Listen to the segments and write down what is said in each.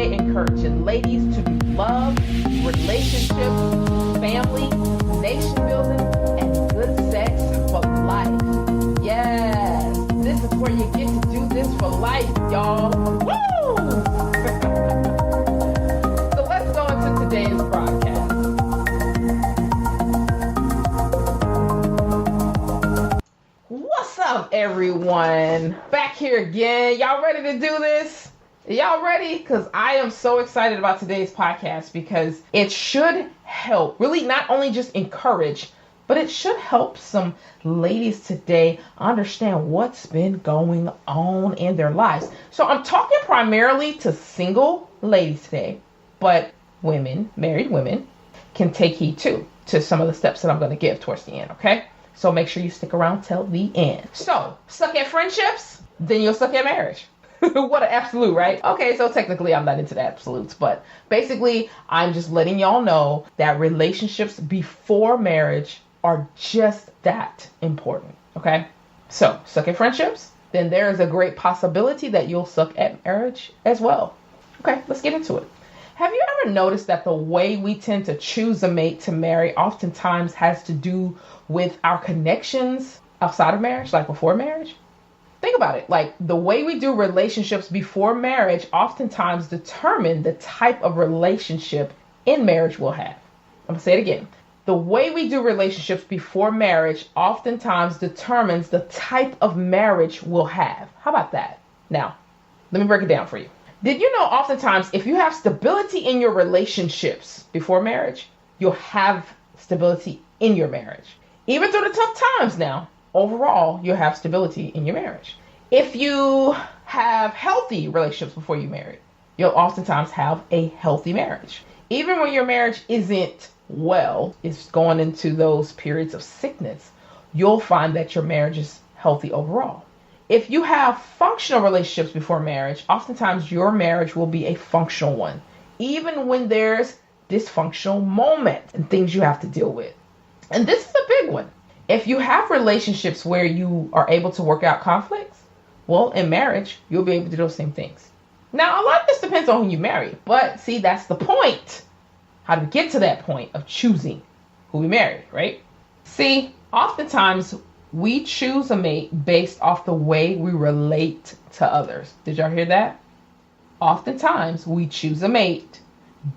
today encouraging ladies to do love, relationships, family, nation building, and good sex for life. Yes, this is where you get to do this for life, y'all. Woo! So let's go into today's broadcast. What's up, everyone? Back here again. Y'all ready to do this? Y'all ready? Because I am so excited about today's podcast because it should help, really not only just encourage, but it should help some ladies today understand what's been going on in their lives. So I'm talking primarily to single ladies today, but women, married women, can take heed too to some of the steps that I'm going to give towards the end, okay? So make sure you stick around till the end. So, suck at friendships, then you'll suck at marriage. What an absolute, right? Okay, so technically I'm not into the absolutes, but basically I'm just letting y'all know that relationships before marriage are just that important, okay? So, suck at friendships, then there is a great possibility that you'll suck at marriage as well. Okay, let's get into it. Have you ever noticed that the way we tend to choose a mate to marry oftentimes has to do with our connections outside of marriage, like before marriage? Think about it. Like the way we do relationships before marriage oftentimes determine the type of relationship in marriage we'll have. I'm going to say it again. The way we do relationships before marriage oftentimes determines the type of marriage we'll have. How about that? Now, let me break it down for you. Did you know oftentimes if you have stability in your relationships before marriage, you'll have stability in your marriage. Even through the tough times now, overall, you'll have stability in your marriage. If you have healthy relationships before you marry, you'll oftentimes have a healthy marriage. Even when your marriage isn't well, it's going into those periods of sickness, you'll find that your marriage is healthy overall. If you have functional relationships before marriage, oftentimes your marriage will be a functional one, even when there's dysfunctional moments and things you have to deal with. And this is a big one. If you have relationships where you are able to work out conflicts, well, in marriage, you'll be able to do those same things. Now, a lot of this depends on who you marry, but see, that's the point. How do we get to that point of choosing who we marry, right? See, oftentimes we choose a mate based off the way we relate to others. Did y'all hear that? Oftentimes we choose a mate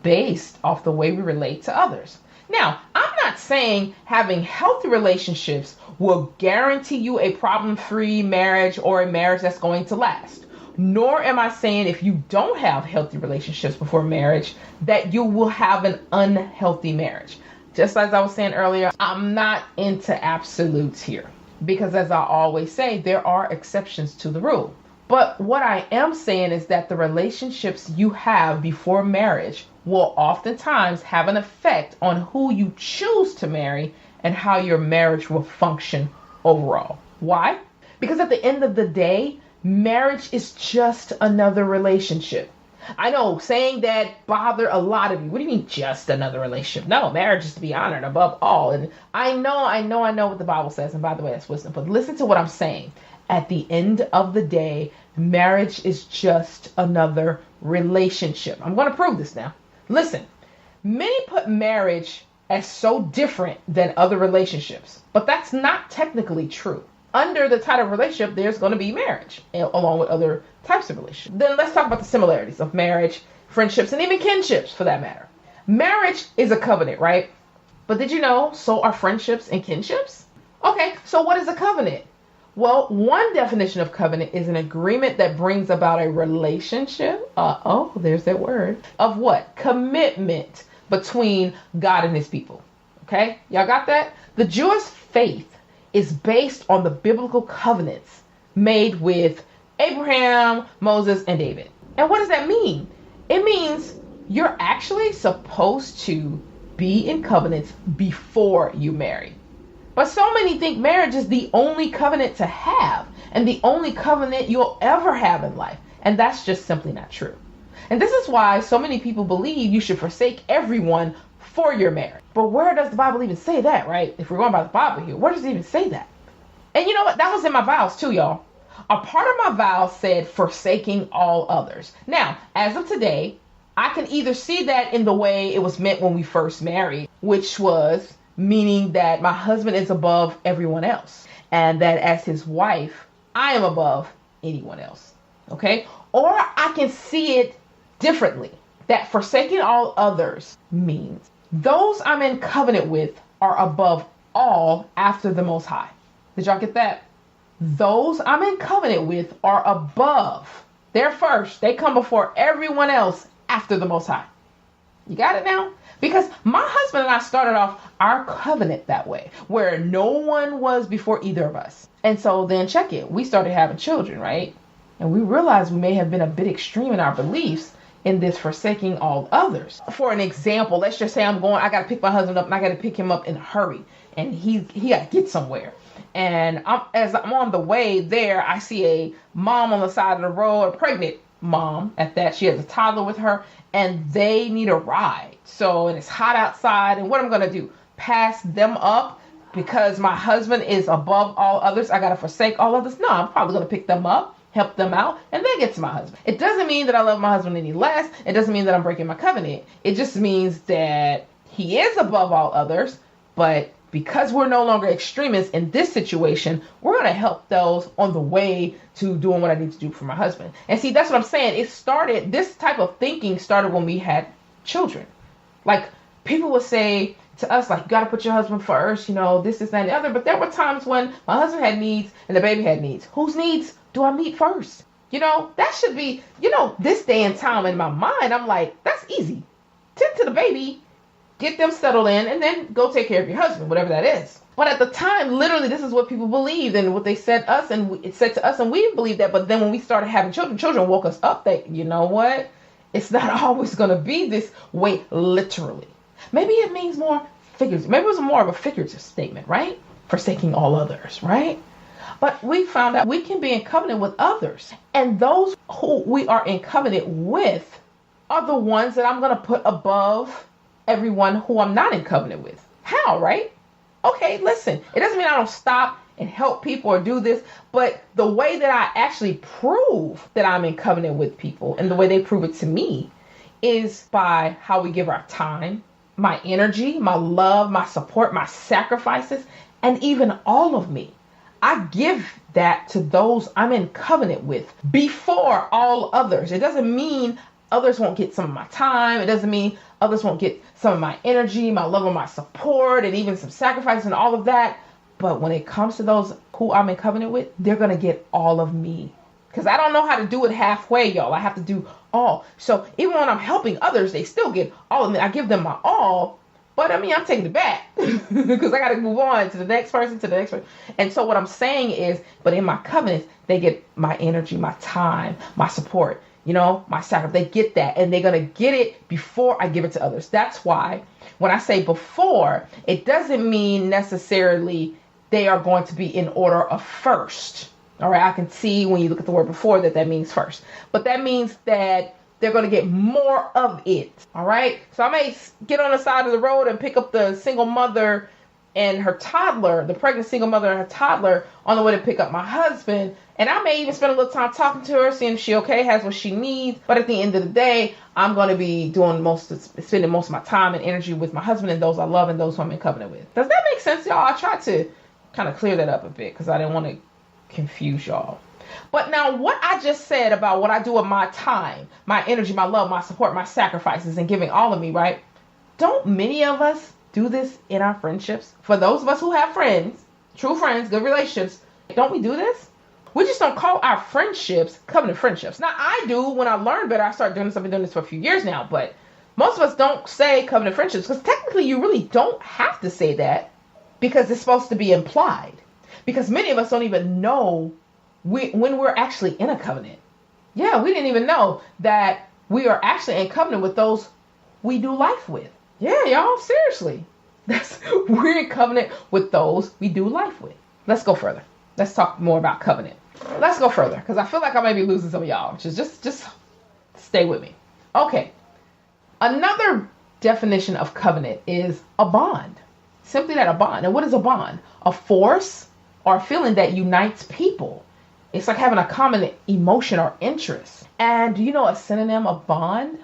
based off the way we relate to others. Now, I'm not saying having healthy relationships will guarantee you a problem-free marriage or a marriage that's going to last. Nor am I saying if you don't have healthy relationships before marriage that you will have an unhealthy marriage. Just as I was saying earlier, I'm not into absolutes here. Because as I always say, there are exceptions to the rule. But what I am saying is that the relationships you have before marriage will oftentimes have an effect on who you choose to marry and how your marriage will function overall. Why? Because at the end of the day, marriage is just another relationship. I know saying that bothered a lot of you. What do you mean just another relationship? No, marriage is to be honored above all. And I know what the Bible says. And by the way, that's wisdom. But listen to what I'm saying. At the end of the day, marriage is just another relationship. I'm going to prove this now. Listen, many put marriage as so different than other relationships, but that's not technically true. Under the title of relationship, there's going to be marriage along with other types of relationships. Then let's talk about the similarities of marriage, friendships, and even kinships for that matter. Marriage is a covenant, right? But did you know so are friendships and kinships? Okay, so what is a covenant? Well, one definition of covenant is an agreement that brings about a relationship. There's that word. Of what? Commitment between God and his people. Okay, y'all got that? The Jewish faith is based on the biblical covenants made with Abraham, Moses, and David. And what does that mean? It means you're actually supposed to be in covenants before you marry. But so many think marriage is the only covenant to have and the only covenant you'll ever have in life. And that's just simply not true. And this is why so many people believe you should forsake everyone for your marriage. But where does the Bible even say that, right? If we're going by the Bible here, where does it even say that? And you know what? That was in my vows too, y'all. A part of my vows said forsaking all others. Now, as of today, I can either see that in the way it was meant when we first married, which was meaning that my husband is above everyone else, and that as his wife, I am above anyone else. Okay? Or I can see it differently, that forsaking all others means those I'm in covenant with are above all after the Most High. Did y'all get that? Those I'm in covenant with are above. They're first. They come before everyone else after the Most High. You got it now? Because my husband and I started off our covenant that way, where no one was before either of us. And so then check it. We started having children, right? And we realized we may have been a bit extreme in our beliefs in this forsaking all others. For an example, let's just say I got to pick my husband up and I got to pick him up in a hurry. And he got to get somewhere. And as I'm on the way there, I see a mom on the side of the road, a pregnant mom at that. She has a toddler with her and they need a ride. So, and it's hot outside. And what I'm going to do, pass them up because my husband is above all others. I got to forsake all others. No, I'm probably going to pick them up, help them out, and then get to my husband. It doesn't mean that I love my husband any less. It doesn't mean that I'm breaking my covenant. It just means that he is above all others, but because we're no longer extremists in this situation, we're going to help those on the way to doing what I need to do for my husband. And see, that's what I'm saying. This type of thinking started when we had children. Like, people would say to us, like, you got to put your husband first, this, that, and the other. But there were times when my husband had needs and the baby had needs. Whose needs do I meet first? That should be, this day and time in my mind, I'm like, that's easy. Tend to the baby, get them settled in, and then go take care of your husband, whatever that is. But at the time, literally, this is what people believed and what they said us, and it said to us, and we believed that. But then when we started having children woke us up that, you know what? It's not always going to be this way, literally. Maybe it means more figurative. Maybe it was more of a figurative statement, right? Forsaking all others, right? But we found out we can be in covenant with others. And those who we are in covenant with are the ones that I'm going to put above everyone who I'm not in covenant with. How, right? Okay, listen. It doesn't mean I don't stop and help people or do this, but the way that I actually prove that I'm in covenant with people and the way they prove it to me is by how we give our time, my energy, my love, my support, my sacrifices, and even all of me. I give that to those I'm in covenant with before all others. It doesn't mean others won't get some of my time. It doesn't mean others won't get some of my energy, my love, and my support, and even some sacrifice and all of that. But when it comes to those who I'm in covenant with, they're going to get all of me. Because I don't know how to do it halfway, y'all. I have to do all. So even when I'm helping others, they still get all of me. I give them my all. But I mean, I'm taking it back because I got to move on to the next person, to the next person. And so what I'm saying is, but in my covenants, they get my energy, my time, my support, my sacrifice. They get that, and they're going to get it before I give it to others. That's why when I say before, it doesn't mean necessarily they are going to be in order of first. All right. I can see when you look at the word before that means first, but that means that they're going to get more of it. All right. So I may get on the side of the road and pick up the single mother and her toddler, the pregnant single mother and her toddler on the way to pick up my husband. And I may even spend a little time talking to her, seeing if she okay, has what she needs. But at the end of the day, I'm going to be spending most of my time and energy with my husband and those I love and those who I'm in covenant with. Does that make sense, y'all? I tried to kind of clear that up a bit because I didn't want to confuse y'all. But now what I just said about what I do with my time, my energy, my love, my support, my sacrifices, and giving all of me, right? Don't many of us do this in our friendships? For those of us who have friends, true friends, good relationships, don't we do this? We just don't call our friendships covenant friendships. Now, I do. When I learned better, I started doing this. I've been doing this for a few years now. But most of us don't say covenant friendships because technically you really don't have to say that because it's supposed to be implied. Because many of us don't even know when we're actually in a covenant. Yeah, we didn't even know that we are actually in covenant with those we do life with. Yeah, y'all, seriously. We're in covenant with those we do life with. Let's go further. Let's talk more about covenant. Let's go further because I feel like I may be losing some of y'all. Just stay with me. Okay. Another definition of covenant is a bond. Simply that, a bond. And what is a bond? A force or a feeling that unites people. It's like having a common emotion or interest. And do you know a synonym of bond?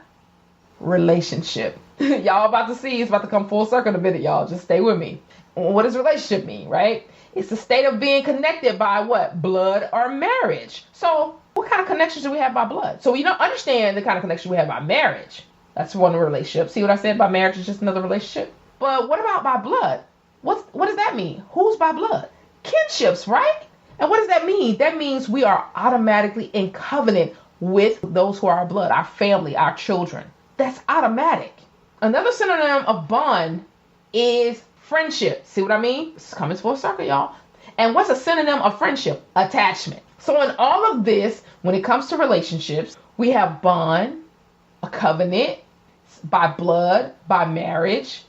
relationship. Y'all about to see, it's about to come full circle in a minute, y'all. Just stay with me. What does relationship mean, right? It's the state of being connected by what? Blood or marriage. So what kind of connections do we have by blood? So we don't understand the kind of connection we have by marriage. That's one relationship. See what I said? By marriage is just another relationship. But what about by blood? What does that mean? Who's by blood? Kinships, right? And what does that mean? That means we are automatically in covenant with those who are our blood, our family, our children. That's automatic. Another synonym of bond is friendship. See what I mean? This is coming full circle, y'all. And what's a synonym of friendship? Attachment. So in all of this, when it comes to relationships, we have bond, a covenant by blood, by marriage,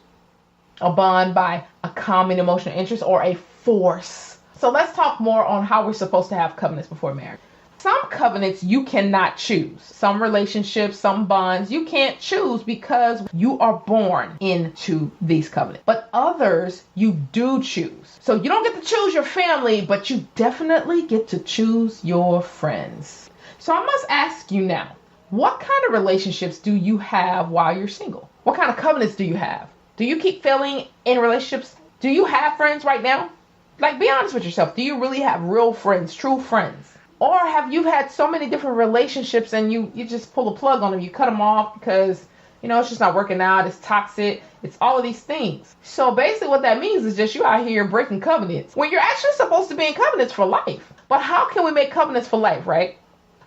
a bond by a common emotional interest, or a force. So let's talk more on how we're supposed to have covenants before marriage. Some covenants you cannot choose. Some relationships, some bonds you can't choose because you are born into these covenants. But others you do choose. So you don't get to choose your family, but you definitely get to choose your friends. So I must ask you now, what kind of relationships do you have while you're single? What kind of covenants do you have? Do you keep failing in relationships? Do you have friends right now? Like, be honest with yourself. Do you really have real friends, true friends? Or have you had so many different relationships and you just pull a plug on them? You cut them off because, it's just not working out. It's toxic. It's all of these things. So basically what that means is just you out here breaking covenants when you're actually supposed to be in covenants for life. But how can we make covenants for life, right?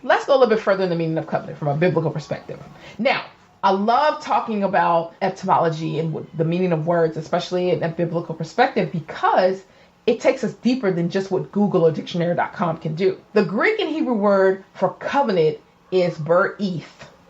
Let's go a little bit further in the meaning of covenant from a biblical perspective. Now, I love talking about etymology and the meaning of words, especially in a biblical perspective, because it takes us deeper than just what Google or dictionary.com can do. The Greek and Hebrew word for covenant is berith,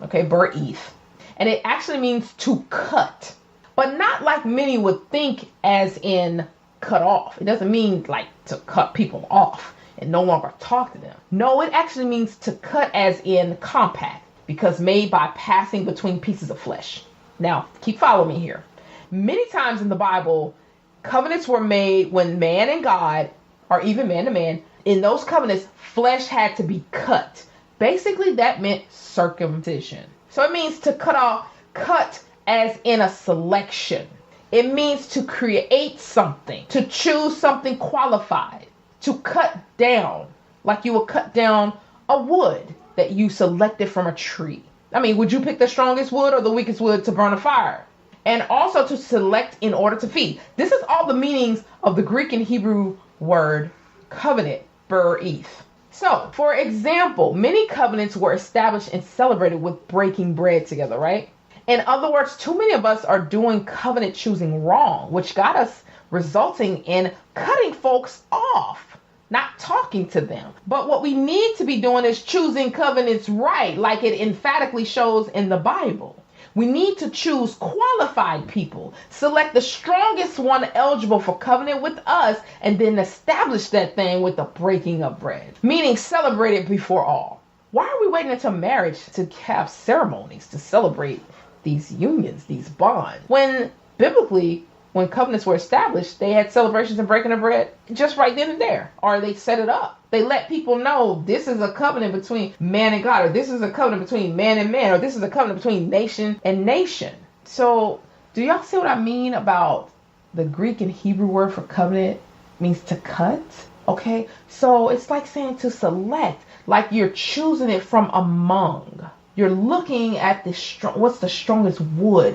okay, berith. And it actually means to cut, but not like many would think as in cut off. It doesn't mean like to cut people off and no longer talk to them. No, it actually means to cut as in compact, because made by passing between pieces of flesh. Now, keep following me here. Many times in the Bible, covenants were made when man and God, or even man to man, in those covenants, flesh had to be cut. Basically, that meant circumcision. So it means to cut off, cut as in a selection. It means to create something, to choose something qualified, to cut down, like you would cut down a wood that you selected from a tree. I mean, would you pick the strongest wood or the weakest wood to burn a fire? And also to select in order to feed. This is all the meanings of the Greek and Hebrew word covenant, berith. So, for example, many covenants were established and celebrated with breaking bread together, right? In other words, too many of us are doing covenant choosing wrong, which got us resulting in cutting folks off, not talking to them. But what we need to be doing is choosing covenants right, like it emphatically shows in the Bible. We need to choose qualified people, select the strongest one eligible for covenant with us, and then establish that thing with the breaking of bread, meaning celebrate it before all. Why are we waiting until marriage to have ceremonies to celebrate these unions, these bonds? When biblically, when covenants were established, they had celebrations and breaking of bread just right then and there, or they set it up. They let people know this is a covenant between man and God, or this is a covenant between man and man, or this is a covenant between nation and nation. So do y'all see what I mean about the Greek and Hebrew word for covenant means to cut? Okay, so it's like saying to select, like you're choosing it from among. You're looking at what's the strongest wood.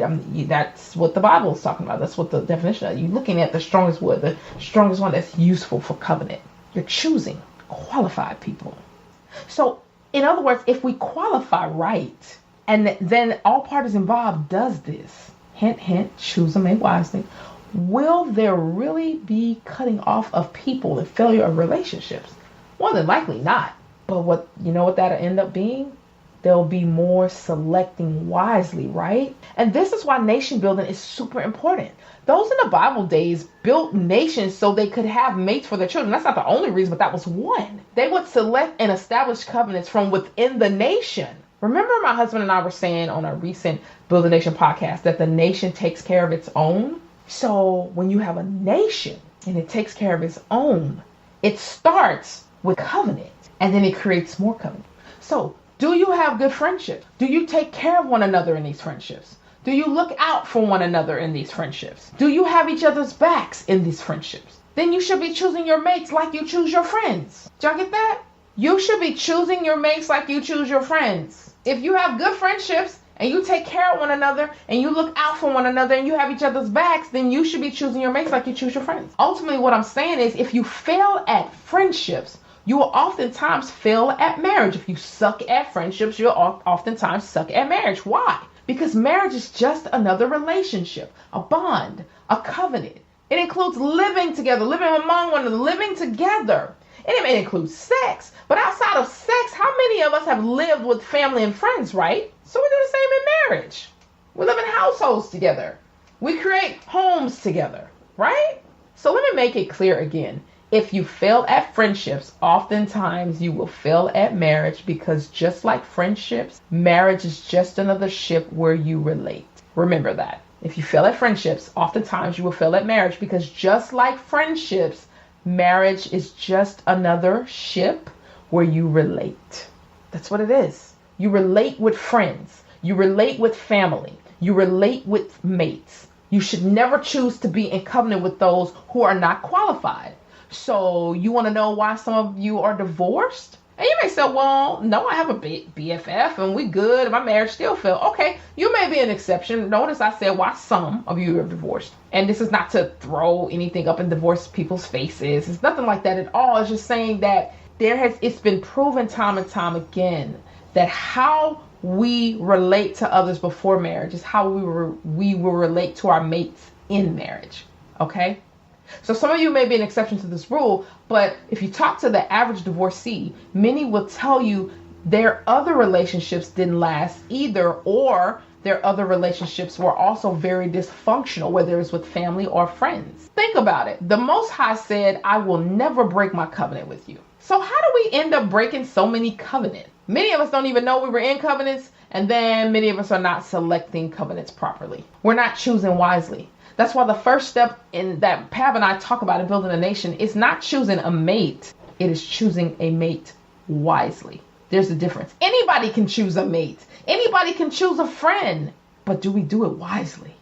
That's what the Bible is talking about. That's what the definition is. You're looking at the strongest wood, the strongest one that's useful for covenant. You're choosing qualified people. So, in other words, if we qualify right, and then all parties involved does this, hint, hint, choose them made wisely, will there really be cutting off of people and failure of relationships? More than likely not. But what that'll end up being? There'll be more selecting wisely, right? And this is why nation building is super important. Those in the Bible days built nations so they could have mates for their children. That's not the only reason, but that was one. They would select and establish covenants from within the nation. Remember my husband and I were saying on a recent Build a Nation podcast that the nation takes care of its own. So when you have a nation and it takes care of its own, it starts with covenant and then it creates more covenant. So Do you have good friendships? Do you take care of one another in these friendships? Do you look out for one another in these friendships? Do you have each other's backs in these friendships? Then you should be choosing your mates like you choose your friends. Did y'all get that? You should be choosing your mates like you choose your friends. If you have good friendships and you take care of one another and you look out for one another and you have each other's backs, then you should be choosing your mates like you choose your friends. Ultimately, what I'm saying is if you fail at friendships, you will oftentimes fail at marriage. If you suck at friendships, you'll oftentimes suck at marriage. Why? Because marriage is just another relationship, a bond, a covenant. It includes living together, living among one another, living together. And it may include sex, but outside of sex, how many of us have lived with family and friends, right? So we do the same in marriage. We live in households together. We create homes together, right? So let me make it clear again. If you fail at friendships, oftentimes you will fail at marriage because just like friendships, marriage is just another ship where you relate. Remember that. If you fail at friendships, oftentimes you will fail at marriage because just like friendships, marriage is just another ship where you relate. That's what it is. You relate with friends. You relate with family. You relate with mates. You should never choose to be in covenant with those who are not qualified. So you want to know why some of you are divorced? And you may say, well, no, I have a BFF and we good and my marriage still failed. Okay, you may be an exception. Notice I said why some of you are divorced. And this is not to throw anything up in divorced people's faces. It's nothing like that at all. It's just saying that it's been proven time and time again that how we relate to others before marriage is how we will relate to our mates in marriage. Okay? So some of you may be an exception to this rule, but if you talk to the average divorcee, many will tell you their other relationships didn't last either, or their other relationships were also very dysfunctional, whether it's with family or friends. Think about it. The Most High said, I will never break my covenant with you. So how do we end up breaking so many covenants? Many of us don't even know we were in covenants, and then many of us are not selecting covenants properly. We're not choosing wisely. That's why the first step in that Pav and I talk about in building a nation is not choosing a mate. It is choosing a mate wisely. There's a difference. Anybody can choose a mate. Anybody can choose a friend. But do we do it wisely?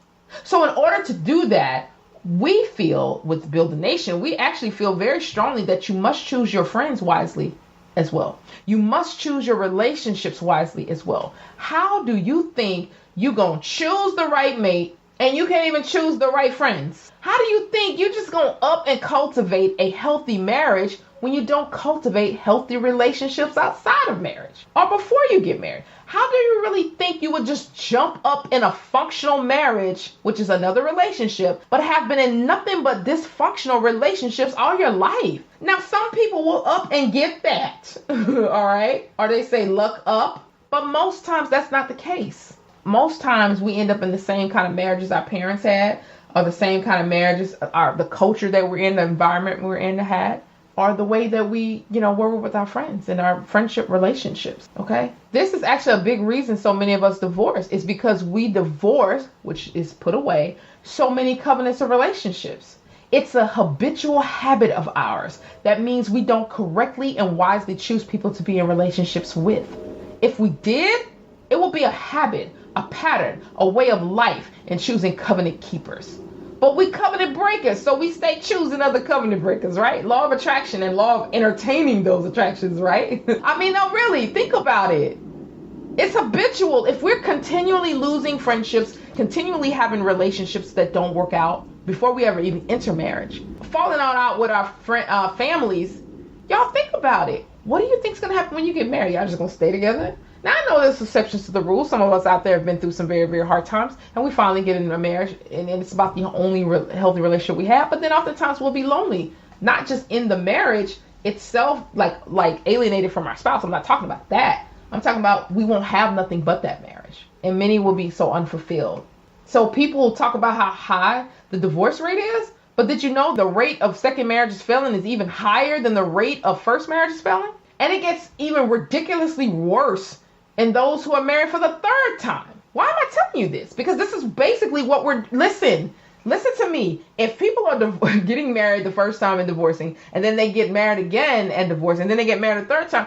So in order to do that, we feel with Build a Nation, we actually feel very strongly that you must choose your friends wisely as well. You must choose your relationships wisely as well. How do you think you're going to choose the right mate and you can't even choose the right friends? How do you think you're just going to up and cultivate a healthy marriage when you don't cultivate healthy relationships outside of marriage or before you get married? How do you really think you would just jump up in a functional marriage, which is another relationship, but have been in nothing but dysfunctional relationships all your life? Now, some people will up and get that, all right? Or they say luck up, but most times that's not the case. Most times we end up in the same kind of marriages our parents had, or the same kind of marriages, the culture that we're in, the environment we're in had, or the way that we, were with our friends and our friendship relationships, okay? This is actually a big reason so many of us divorce. It's because we divorce, which is put away, so many covenants of relationships. It's a habitual habit of ours. That means we don't correctly and wisely choose people to be in relationships with. If we did, it will be a habit, a pattern, a way of life in choosing covenant keepers. But we covenant breakers, so we stay choosing other covenant breakers, right? Law of attraction and law of entertaining those attractions, right? I mean, no, really, think about it. It's habitual. If we're continually losing friendships, continually having relationships that don't work out before we ever even enter marriage, falling out with our families, y'all think about it. What do you think's going to happen when you get married? Y'all just going to stay together? Now, I know there's exceptions to the rule. Some of us out there have been through some very, very hard times, and we finally get into a marriage, and it's about the only healthy relationship we have. But then oftentimes we'll be lonely, not just in the marriage itself, like alienated from our spouse. I'm not talking about that. I'm talking about we won't have nothing but that marriage, and many will be so unfulfilled. So people talk about how high the divorce rate is, but did you know the rate of second marriages failing is even higher than the rate of first marriages failing? And it gets even ridiculously worse in those who are married for the third time. Why am I telling you this? Because this is basically what listen to me. If people are getting married the first time and divorcing, and then they get married again and divorce, and then they get married a third time,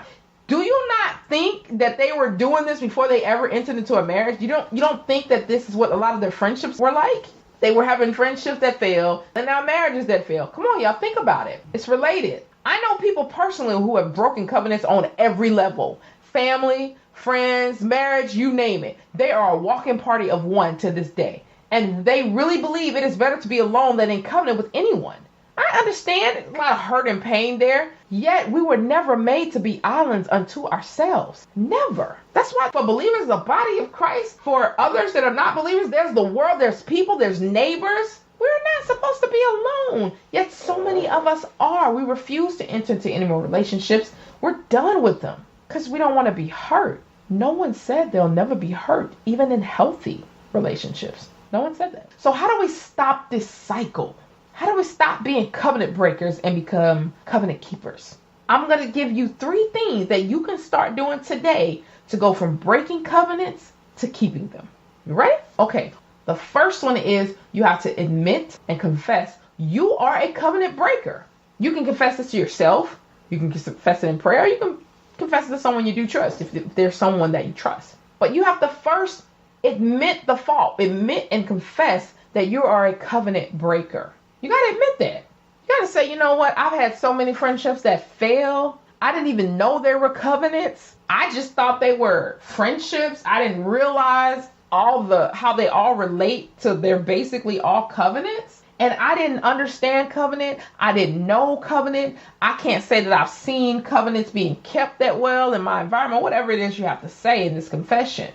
Do you not think that they were doing this before they ever entered into a marriage? You don't think that this is what a lot of their friendships were like? They were having friendships that failed and now marriages that fail. Come on, y'all, think about it. It's related. I know people personally who have broken covenants on every level. Family, friends, marriage, you name it. They are a walking party of one to this day. And they really believe it is better to be alone than in covenant with anyone. I understand a lot of hurt and pain there, yet we were never made to be islands unto ourselves. Never. That's why for believers, the body of Christ, for others that are not believers, there's the world, there's people, there's neighbors. We're not supposed to be alone, yet so many of us are. We refuse to enter into any more relationships. We're done with them because we don't want to be hurt. No one said they'll never be hurt, even in healthy relationships. No one said that. So how do we stop this cycle? How do we stop being covenant breakers and become covenant keepers? I'm going to give you 3 things that you can start doing today to go from breaking covenants to keeping them. You ready? Okay. The first one is you have to admit and confess you are a covenant breaker. You can confess this to yourself. You can confess it in prayer. You can confess it to someone you do trust if there's someone that you trust. But you have to first admit the fault. Admit and confess that you are a covenant breaker. You got to admit that. You got to say, you know what? I've had so many friendships that fail. I didn't even know there were covenants. I just thought they were friendships. I didn't realize how they all relate to they're basically all covenants. And I didn't understand covenant. I didn't know covenant. I can't say that I've seen covenants being kept that well in my environment, whatever it is you have to say in this confession.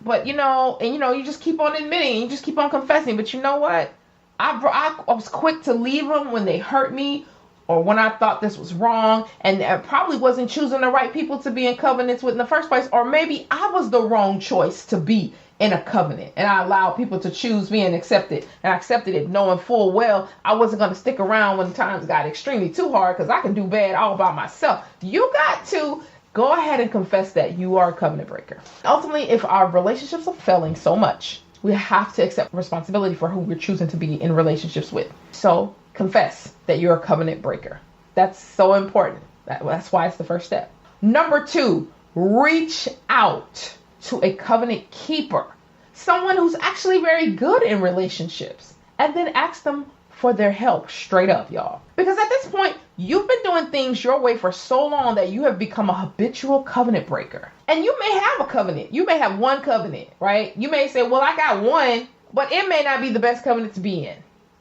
But, you just keep on admitting, you just keep on confessing. But you know what? I was quick to leave them when they hurt me or when I thought this was wrong, and I probably wasn't choosing the right people to be in covenants with in the first place, or maybe I was the wrong choice to be in a covenant and I allowed people to choose me and accept it, and I accepted it knowing full well I wasn't going to stick around when times got extremely too hard because I can do bad all by myself. You got to go ahead and confess that you are a covenant breaker. Ultimately, if our relationships are failing so much, we have to accept responsibility for who we're choosing to be in relationships with. So confess that you're a covenant breaker. That's so important. That's why it's the first step. Number 2, reach out to a covenant keeper, someone who's actually very good in relationships, and then ask them for their help straight up, y'all. Because at this point, you've been doing things your way for so long that you have become a habitual covenant breaker. And you may have a covenant. You may have one covenant, right? You may say, well, I got one, but it may not be the best covenant to be in.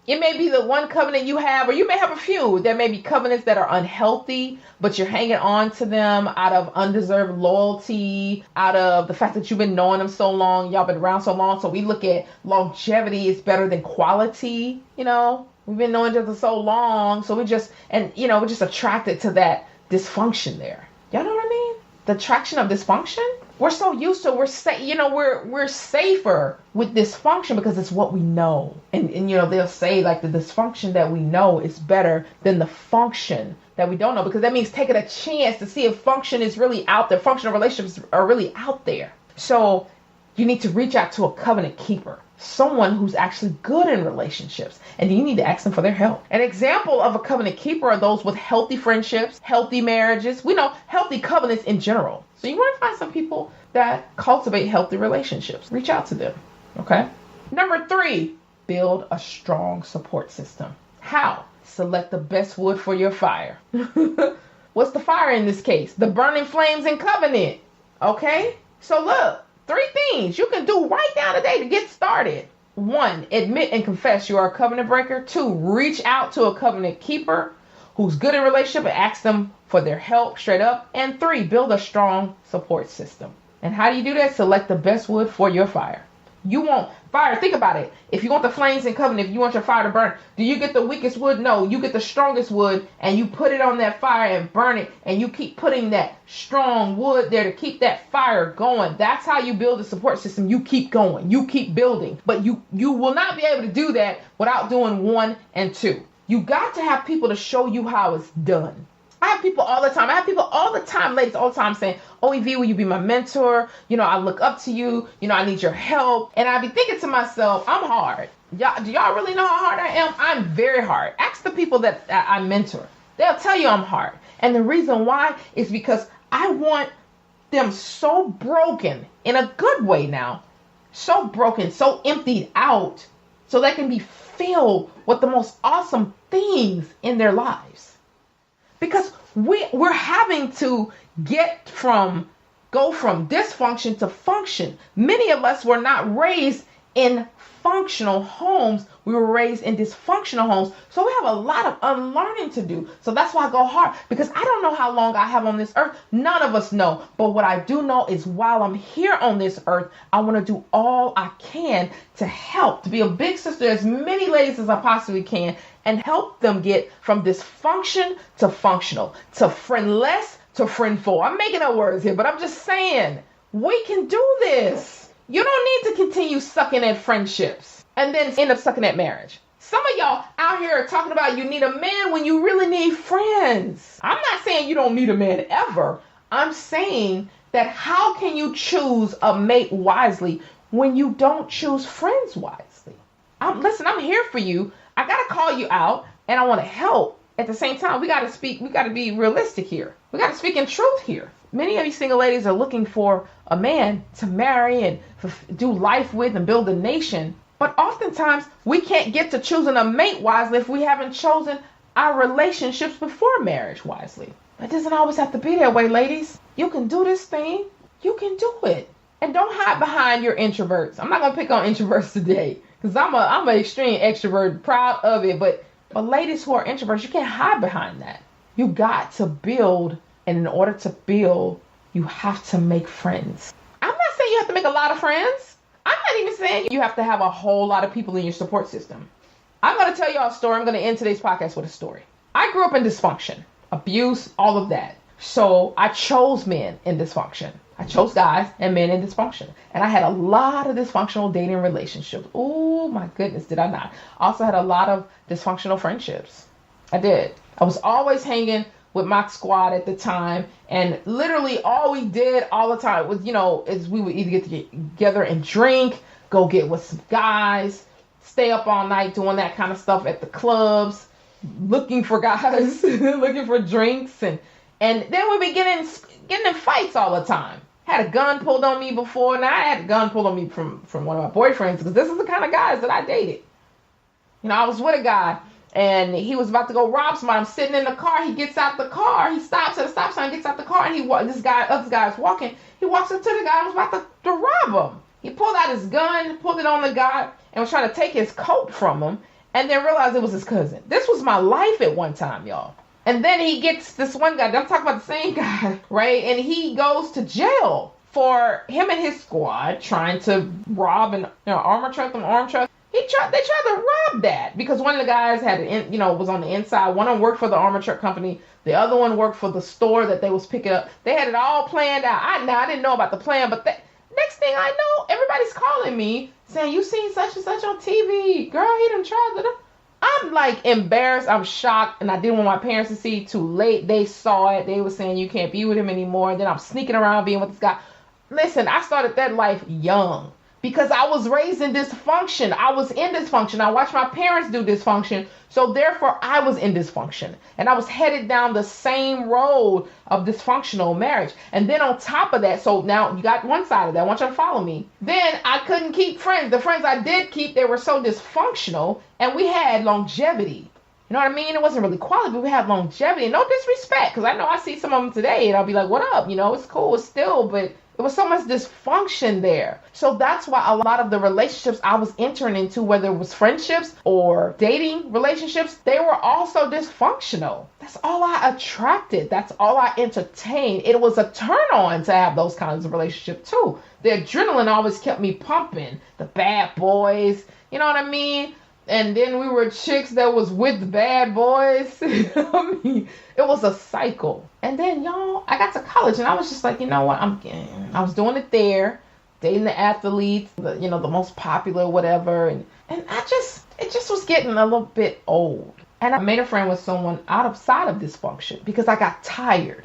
It may be the one covenant you have, or you may have a few. There may be covenants that are unhealthy, but you're hanging on to them out of undeserved loyalty, out of the fact that you've been knowing them so long, y'all been around so long. So we look at longevity is better than quality, We've been knowing each other so long, so we're just attracted to that dysfunction there. Y'all know what I mean? The attraction of dysfunction. We're so used to, we're safer with dysfunction because it's what we know. And they'll say like the dysfunction that we know is better than the function that we don't know, because that means taking a chance to see if function is really out there. Functional relationships are really out there. So you need to reach out to a covenant keeper, someone who's actually good in relationships, and you need to ask them for their help. An example of a covenant keeper are those with healthy friendships, healthy marriages. We know healthy covenants in general. So you want to find some people that cultivate healthy relationships. Reach out to them, okay? Number 3, build a strong support system. How? Select the best wood for your fire. What's the fire in this case? The burning flames in covenant, okay? So look, 3 things you can do right now today to get started. 1, admit and confess you are a covenant breaker. 2, reach out to a covenant keeper who's good in relationship and ask them for their help straight up. And 3, build a strong support system. And how do you do that? Select the best wood for your fire. You want fire. Think about it. If you want the flames in covenant, if you want your fire to burn, do you get the weakest wood? No, you get the strongest wood and you put it on that fire and burn it, and you keep putting that strong wood there to keep that fire going. That's how you build a support system. You keep going. You keep building. But you will not be able to do that without doing 1 and 2. You got to have people to show you how it's done. I have people all the time. Ladies all the time saying, oh, EV, will you be my mentor? I look up to you. I need your help. And I be thinking to myself, I'm hard. Do y'all really know how hard I am? I'm very hard. Ask the people that I mentor. They'll tell you I'm hard. And the reason why is because I want them so broken in a good way now, so broken, so emptied out, so they can be filled with the most awesome things in their lives. Because we're having to go from dysfunction to function. Many of us were not raised in functional homes. We were raised in dysfunctional homes. So we have a lot of unlearning to do. So that's why I go hard, because I don't know how long I have on this earth. None of us know. But what I do know is while I'm here on this earth, I want to do all I can to help, to be a big sister to as many ladies as I possibly can, and help them get from dysfunction to functional, to friendless to friendful. I'm making up words here, but I'm just saying we can do this. You don't need to continue sucking at friendships and then end up sucking at marriage. Some of y'all out here are talking about you need a man when you really need friends. I'm not saying you don't need a man ever. I'm saying that how can you choose a mate wisely when you don't choose friends wisely? Listen, I'm here for you. I got to call you out and I want to help. At the same time, we got to be realistic here. We got to speak in truth here. Many of you single ladies are looking for a man to marry and do life with and build a nation. But oftentimes, we can't get to choosing a mate wisely if we haven't chosen our relationships before marriage wisely. It doesn't always have to be that way, ladies. You can do this thing. You can do it. And don't hide behind your introverts. I'm not going to pick on introverts today because I'm an extreme extrovert, proud of it. But ladies who are introverts, you can't hide behind that. You got to build, and in order to build, you have to make friends. I'm not saying you have to make a lot of friends. I'm not even saying you have to have a whole lot of people in your support system. I'm going to tell y'all a story. I'm going to end today's podcast with a story. I grew up in dysfunction, abuse, all of that. So I chose men in dysfunction. I chose guys and men in dysfunction. And I had a lot of dysfunctional dating relationships. Oh my goodness, did I not? I also had a lot of dysfunctional friendships. I did. I was always hanging with my squad at the time. And literally all we did all the time was, is we would either get together and drink, go get with some guys, stay up all night doing that kind of stuff at the clubs, looking for guys, looking for drinks. And then we'd be getting in fights all the time. Had a gun pulled on me before. Now I had a gun pulled on me from one of my boyfriends because this is the kind of guys that I dated. I was with a guy and he was about to go rob somebody. I'm sitting in the car. He gets out the car. He stops at a stop sign, gets out the car, and other guy's walking. He walks up to the guy and was about to rob him. He pulled out his gun, pulled it on the guy, and was trying to take his coat from him, and then realized it was his cousin. This was my life at one time, y'all. And then he gets this one guy, I'm talking about the same guy, right? And he goes to jail for him and his squad trying to rob an armor truck. They tried to rob that because one of the guys was on the inside. One of them worked for the armor truck company. The other one worked for the store that they was picking up. They had it all planned out. I didn't know about the plan, but next thing I know, everybody's calling me saying, "You seen such and such on TV. Girl, he done tried to." I'm like embarrassed. I'm shocked. And I didn't want my parents to see. Too late. They saw it. They were saying you can't be with him anymore. And then I'm sneaking around being with this guy. Listen, I started that life young because I was raised in dysfunction. I was in dysfunction. I watched my parents do dysfunction. So therefore I was in dysfunction. And I was headed down the same road of dysfunctional marriage. And then on top of that, so now you got one side of that. I want you to follow me. Then I couldn't keep friends. The friends I did keep, they were so dysfunctional. And we had longevity. You know what I mean? It wasn't really quality, but we had longevity. No disrespect, because I know I see some of them today and I'll be like, what up? It's cool, it's still, but there was so much dysfunction there. So that's why a lot of the relationships I was entering into, whether it was friendships or dating relationships, they were also dysfunctional. That's all I attracted. That's all I entertained. It was a turn on to have those kinds of relationships too. The adrenaline always kept me pumping. The bad boys, you know what I mean? And then we were chicks that was with the bad boys. I mean, it was a cycle. And then, y'all, I got to college and I was just like, you know what? I was doing it there, dating the athletes, the most popular, whatever. And it just was getting a little bit old. And I made a friend with someone outside of dysfunction because I got tired.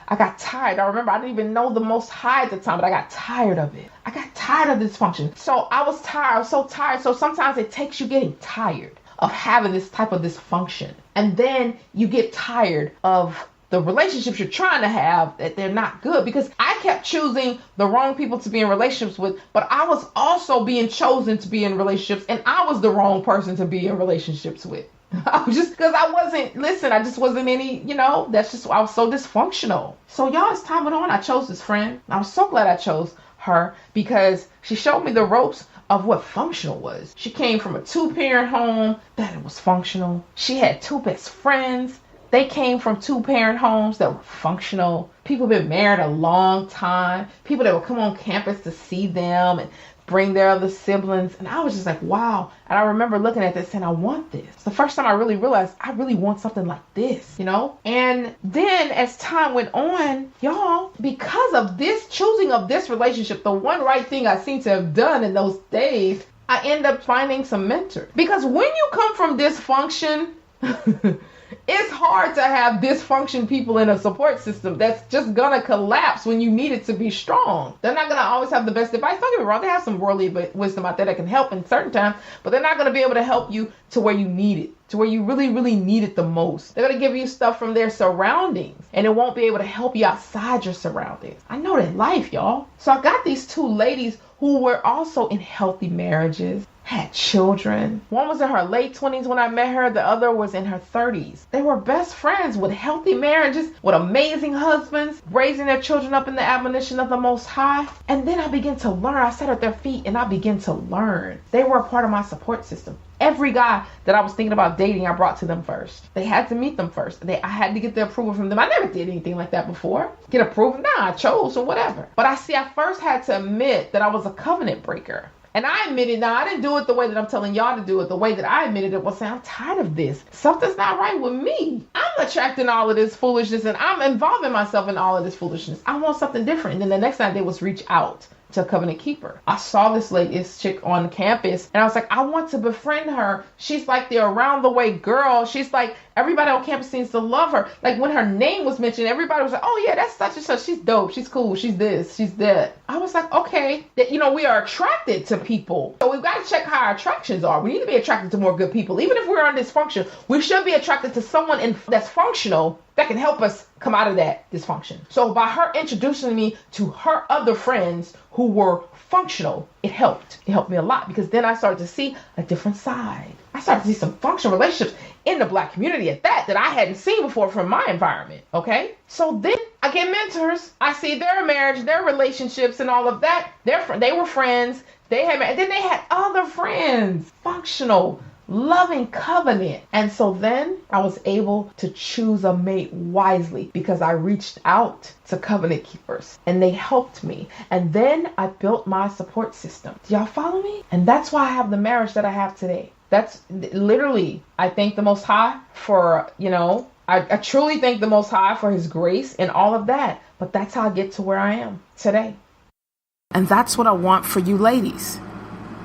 I remember I didn't even know the Most High at the time, but I got tired of it. I got tired of dysfunction. So I was tired. I was so tired. So sometimes it takes you getting tired of having this type of dysfunction. And then you get tired of the relationships you're trying to have, that they're not good, because I kept choosing the wrong people to be in relationships with, but I was also being chosen to be in relationships, and I was the wrong person to be in relationships with. I was just, because I just wasn't any, I was so dysfunctional. So y'all, as time went on, I chose this friend. I was so glad I chose her, because she showed me the ropes of what functional was. She came from a 2-parent home that it was functional. She had 2 best friends. They came from 2-parent homes that were functional. People been married a long time. People that would come on campus to see them and bring their other siblings. And I was just like, wow. And I remember looking at this saying, I want this. It's the first time I really realized I really want something like this, And then as time went on, y'all, because of this choosing of this relationship, the one right thing I seem to have done in those days, I end up finding some mentors. Because when you come from dysfunction, it's hard to have dysfunction people in a support system that's just gonna collapse when you need it to be strong. They're not gonna always have the best advice. Don't get me wrong, they have some worldly wisdom out there that can help in certain times, but they're not gonna be able to help you to where you need it, to where you really, really need it the most. They're gonna give you stuff from their surroundings, and it won't be able to help you outside your surroundings. I know that life, y'all. So I got these 2 ladies who were also in healthy marriages, had children. One was in her late 20s when I met her. The other was in her 30s. They were best friends with healthy marriages, with amazing husbands, raising their children up in the admonition of the Most High. And then I began to learn. I sat at their feet and I began to learn. They were a part of my support system. Every guy that I was thinking about dating, I brought to them first. They had to meet them first. I had to get the approval from them. I never did anything like that before. Get approval? Nah, I chose or whatever. But I first had to admit that I was a covenant breaker. And I admitted, now I didn't do it the way that I'm telling y'all to do it. The way that I admitted it was saying, I'm tired of this. Something's not right with me. I'm attracting all of this foolishness and I'm involving myself in all of this foolishness. I want something different. And then the next thing I did was reach out to a covenant keeper. I saw this chick on campus and I was like, I want to befriend her. She's like the around the way girl. She's like, everybody on campus seems to love her. Like when her name was mentioned, everybody was like, oh yeah, that's such and such. She's dope. She's cool. She's this. She's that. I was like, okay, that, we are attracted to people. So we've got to check how our attractions are. We need to be attracted to more good people. Even if we're on dysfunction, we should be attracted to someone that's functional that can help us come out of that dysfunction. So by her introducing me to her other friends who were functional, it helped. It helped me a lot because then I started to see a different side. I started to see some functional relationships in the Black community at that I hadn't seen before from my environment. Okay. So then I get mentors. I see their marriage, their relationships and all of that. They were friends. And then they had other friends, functional, loving covenant. And so then I was able to choose a mate wisely because I reached out to covenant keepers and they helped me. And then I built my support system. Do y'all follow me? And that's why I have the marriage that I have today. That's literally, I thank the Most High for, I truly thank the Most High for his grace and all of that. But that's how I get to where I am today. And that's what I want for you ladies.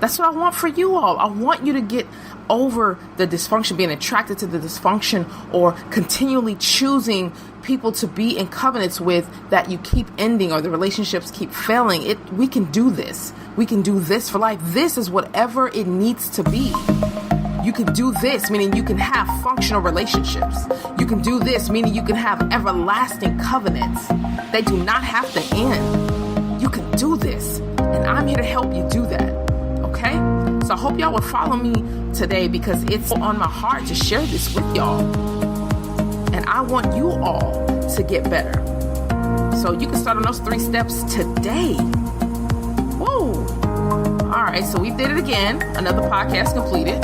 That's what I want for you all. I want you to get over the dysfunction, being attracted to the dysfunction or continually choosing people to be in covenants with that you keep ending or the relationships keep failing. We can do this. We can do this for life. This is whatever it needs to be. You can do this, meaning you can have functional relationships. You can do this, meaning you can have everlasting covenants. They do not have to end. You can do this, and I'm here to help you do that. Okay? So I hope y'all will follow me today because it's on my heart to share this with y'all. And I want you all to get better. So you can start on those 3 steps today. Woo! All right, so we did it again. Another podcast completed.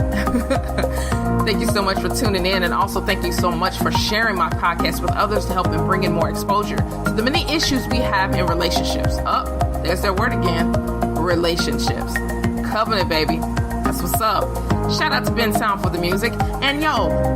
Thank you so much for tuning in. And also thank you so much for sharing my podcast with others to help them bring in more exposure to the many issues we have in relationships. There's that word again. Relationships. Covenant, baby. That's what's up. Shout out to Ben Sound for the music. And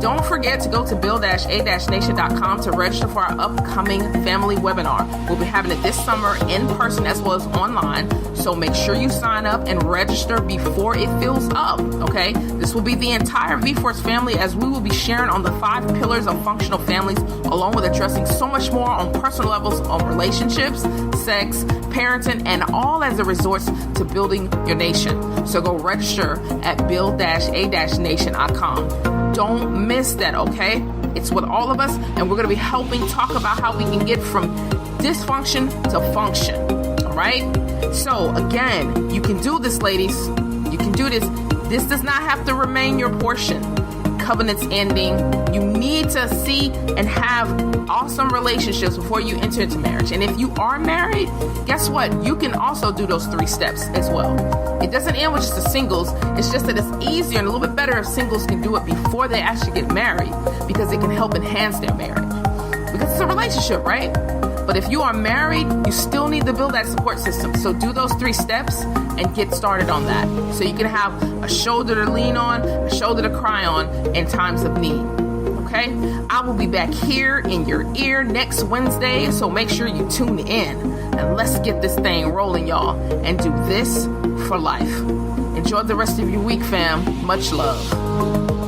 don't forget to go to build-a-nation.com to register for our upcoming family webinar. We'll be having it this summer in person as well as online. So make sure you sign up and register before it fills up. Okay? This will be the entire V-Force family as we will be sharing on the 5 pillars of functional families, along with addressing so much more on personal levels on relationships, sex, parenting, and all as a resource to building your nation. So go register at build-a-nation.com. Don't miss that, okay? It's with all of us, and we're going to be helping talk about how we can get from dysfunction to function. All right? So again, you can do this, ladies. You can do this. This does not have to remain your portion. Covenants ending. You need to see and have awesome relationships before you enter into marriage. And if you are married, guess what? You can also do those 3 steps as well. It doesn't end with just the singles. It's just that it's easier and a little bit better if singles can do it before they actually get married, because it can help enhance their marriage. Because it's a relationship, right? But if you are married, you still need to build that support system. So do those 3 steps and get started on that. So you can have a shoulder to lean on, a shoulder to cry on in times of need. Okay? I will be back here in your ear next Wednesday. So make sure you tune in and let's get this thing rolling, y'all, and do this for life. Enjoy the rest of your week, fam. Much love.